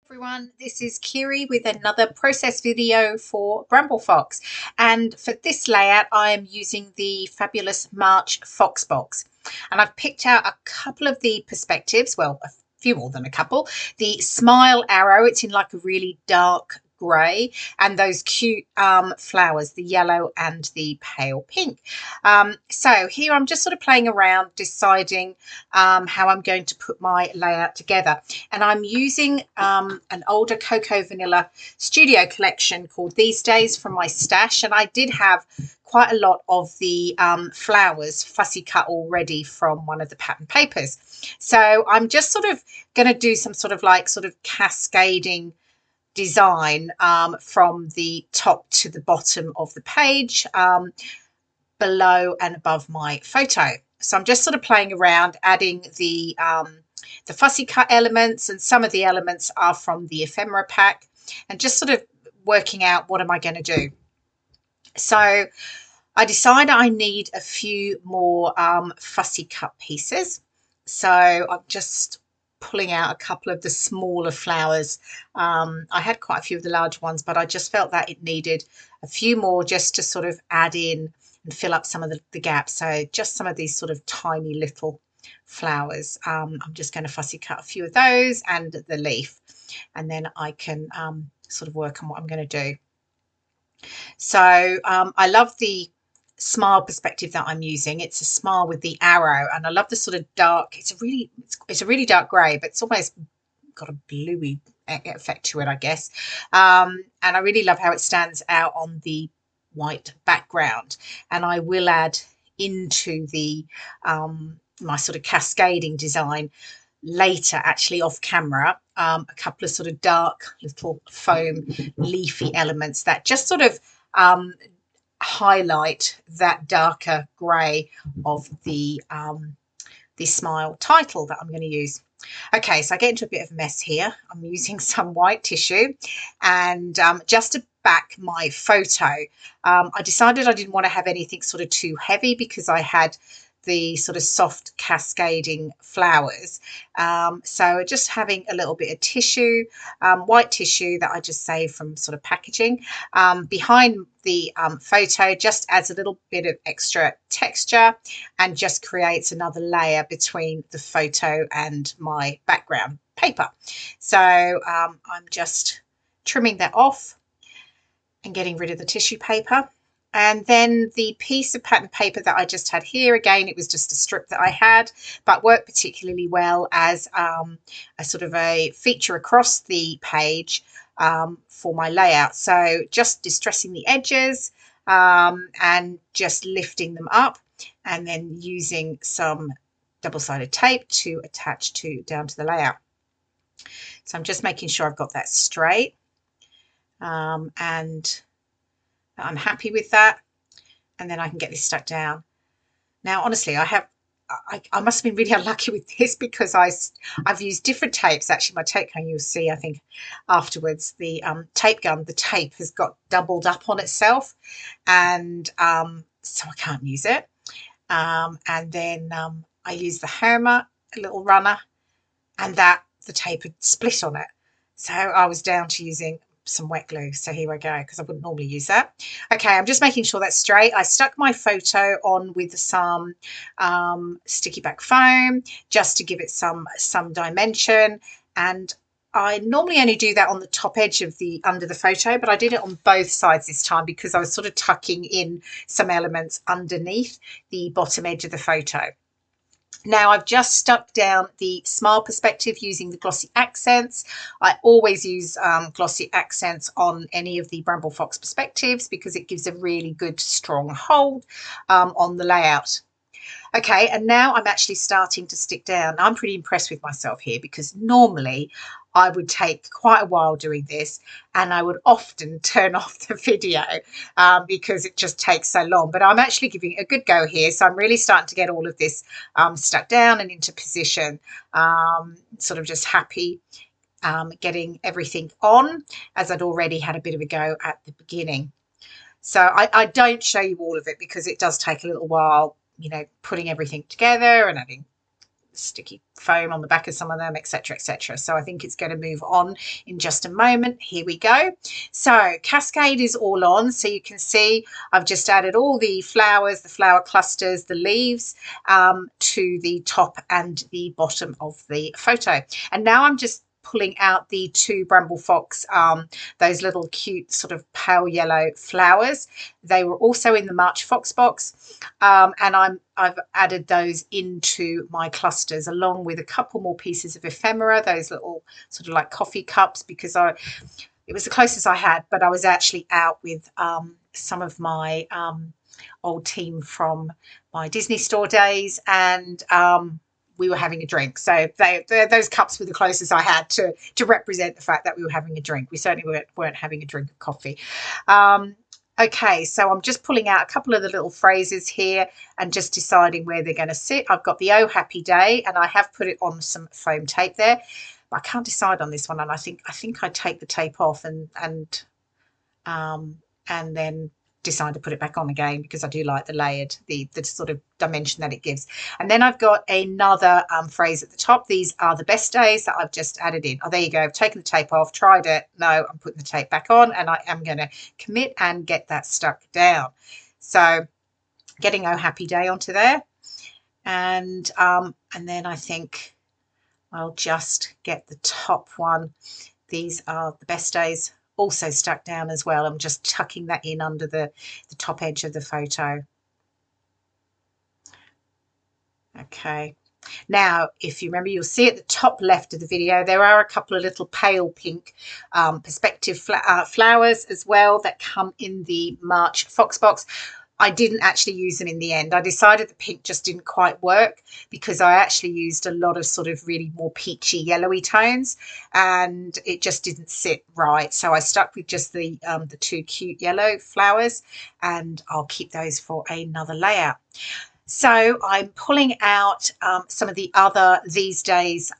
Everyone, this is Kirei with another process video for Bramble Fox, and for this layout I am using the fabulous March Fox box, and I've picked out a couple of the perspectives, well, a few more than a couple. The smile arrow, it's in like a really dark grey, and those cute flowers, the yellow and the pale pink. So here I'm just sort of playing around deciding how I'm going to put my layout together, and I'm using an older Cocoa Vanilla Studio collection called These Days from my stash, and I did have quite a lot of the flowers fussy cut already from one of the pattern papers. So I'm just sort of going to do some sort of cascading design from the top to the bottom of the page, below and above my photo. So I'm just sort of playing around, adding the fussy cut elements, and some of the elements are from the ephemera pack, and just sort of working out what am I going to do. So I decided I need a few more fussy cut pieces. So I'm just pulling out a couple of the smaller flowers. I had quite a few of the large ones, but I just felt that it needed a few more just to sort of add in and fill up some of the gaps. So just some of these sort of tiny little flowers. I'm just going to fussy cut a few of those and the leaf, and then I can sort of work on what I'm going to do. So I love the smile perspective that I'm using. It's a smile with the arrow, and I love the sort of dark, it's a really dark grey, but it's almost got a bluey effect to it, I guess. And I really love how it stands out on the white background, and I will add into the my sort of cascading design later, actually off camera, a couple of sort of dark little foam leafy elements that just sort of highlight that darker grey of the smile title that I'm going to use. Okay, so I get into a bit of a mess here. I'm using some white tissue, and just to back my photo, I decided I didn't want to have anything sort of too heavy because I had the sort of soft cascading flowers. So just having a little bit of tissue, white tissue that I just saved from sort of packaging, behind the photo, just adds a little bit of extra texture and just creates another layer between the photo and my background paper. So I'm just trimming that off and getting rid of the tissue paper. And then the piece of pattern paper that I just had here, again, it was just a strip that I had, but worked particularly well as a sort of a feature across the page for my layout. So just distressing the edges and just lifting them up, and then using some double-sided tape to attach down to the layout. So I'm just making sure I've got that straight, and I'm happy with that, and then I can get this stuck down. Now, honestly, I must have been really unlucky with this because I've used different tapes. Actually, my tape gun, you'll see, I think, afterwards, the tape gun, the tape has got doubled up on itself, and so I can't use it. And then I used the hammer, a little runner, and the tape had split on it. So I was down to using some wet glue. So here I go, because I wouldn't normally use that. Okay, I'm just making sure that's straight. I stuck my photo on with some sticky back foam just to give it some dimension, and I normally only do that on the top edge of the under the photo, but I did it on both sides this time because I was sort of tucking in some elements underneath the bottom edge of the photo. Now I've just stuck down the smile perspective using the glossy accents. I always use glossy accents on any of the Bramble Fox perspectives because it gives a really good strong hold on the layout. Okay, and now I'm actually starting to stick down. I'm pretty impressed with myself here because normally I would take quite a while doing this, and I would often turn off the video because it just takes so long. But I'm actually giving it a good go here. So I'm really starting to get all of this stuck down and into position, sort of just happy getting everything on, as I'd already had a bit of a go at the beginning. So I don't show you all of it because it does take a little while, you know, putting everything together and adding sticky foam on the back of some of them, etc., etc. So I think it's going to move on in just a moment. Here we go. So Cascade is all on, so you can see I've just added all the flowers, the flower clusters, the leaves to the top and the bottom of the photo. And now I'm just pulling out the two Bramble Fox, those little cute sort of pale yellow flowers. They were also in the March Fox box, and I've added those into my clusters along with a couple more pieces of ephemera, those little sort of like coffee cups, because it was the closest I had, but I was actually out with some of my old team from my Disney store days, and we were having a drink. So those cups were the closest I had to represent the fact that we were having a drink. We certainly weren't having a drink of coffee. Okay, so I'm just pulling out a couple of the little phrases here and just deciding where they're going to sit. I've got the Oh Happy Day, and I have put it on some foam tape there. But I can't decide on this one, and I think I take the tape off and then decide to put it back on again, because I do like the layered, the sort of dimension that it gives. And then I've got another phrase at the top. These are the best days that I've just added in. Oh, there you go. I've taken the tape off, tried it. No, I'm putting the tape back on, and I am going to commit and get that stuck down. So getting Oh Happy Day onto there. And then I think I'll just get the top one. These are the best days, also stuck down as well. I'm just tucking that in under the top edge of the photo. Okay. Now, if you remember, you'll see at the top left of the video, there are a couple of little pale pink perspective flowers as well that come in the March Fox box. I didn't actually use them in the end. I decided the pink just didn't quite work, because I actually used a lot of sort of really more peachy yellowy tones, and it just didn't sit right. So I stuck with just the two cute yellow flowers, and I'll keep those for another layout. So I'm pulling out some of the other These Days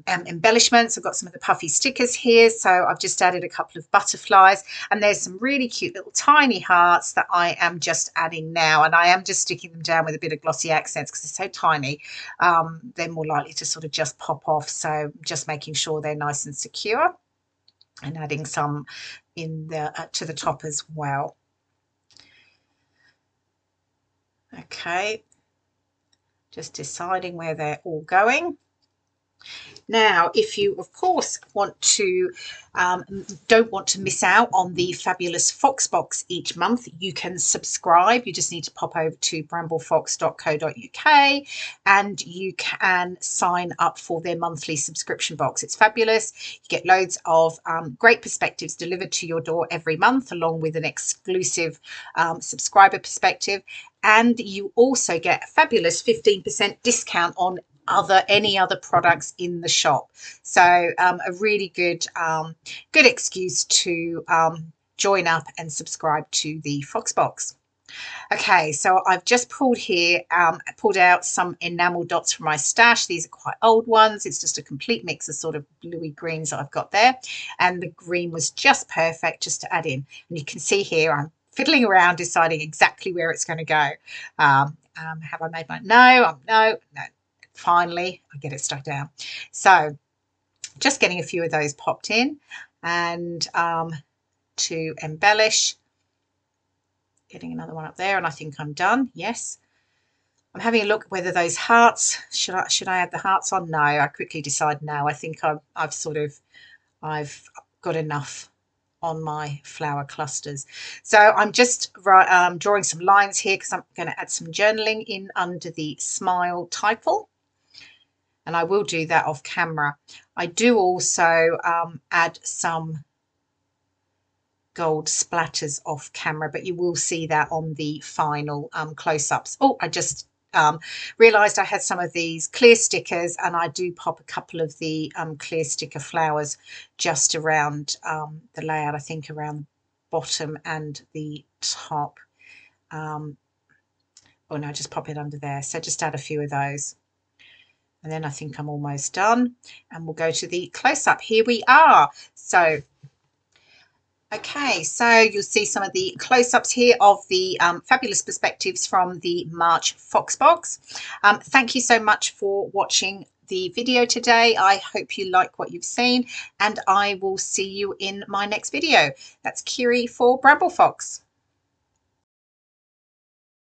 embellishments. I've got some of the puffy stickers here, so I've just added a couple of butterflies, and there's some really cute little tiny hearts that I am just adding now, and I am just sticking them down with a bit of glossy accents because they're so tiny. They're more likely to sort of just pop off, so just making sure they're nice and secure, and adding some in the to the top as well. Okay, just deciding where they're all going. Now, if you, of course, don't want to miss out on the fabulous Fox box each month, you can subscribe. You just need to pop over to bramble.fox.co.uk and you can sign up for their monthly subscription box. It's fabulous. You get loads of great perspectives delivered to your door every month, along with an exclusive subscriber perspective. And you also get a fabulous 15% discount on any other products in the shop. So a really good excuse to join up and subscribe to the Fox box. Okay, so I've just pulled out some enamel dots from my stash. These are quite old ones. It's just a complete mix of sort of bluey greens that I've got there, and the green was just perfect just to add in. And you can see here I'm fiddling around deciding exactly where it's going to go. Have I made my no. Finally, I get it stuck down. So just getting a few of those popped in, and to embellish, getting another one up there, and I think I'm done. Yes, I'm having a look at whether those hearts, should I add the hearts on? No, I quickly decide no. I think I've got enough on my flower clusters. So I'm just drawing some lines here because I'm going to add some journaling in under the smile title. And I will do that off camera. I do also add some gold splatters off camera, but you will see that on the final close-ups. Oh, I just realized I had some of these clear stickers, and I do pop a couple of the clear sticker flowers just around the layout, I think around the bottom and the top. Oh no, just pop it under there. So just add a few of those. And then I think I'm almost done, and we'll go to the close-up. Here we are. So Okay, so you'll see some of the close-ups here of the fabulous perspectives from the March Fox box. Thank you so much for watching the video today. I hope you like what you've seen, and I will see you in my next video. That's Kirei for Bramble Fox.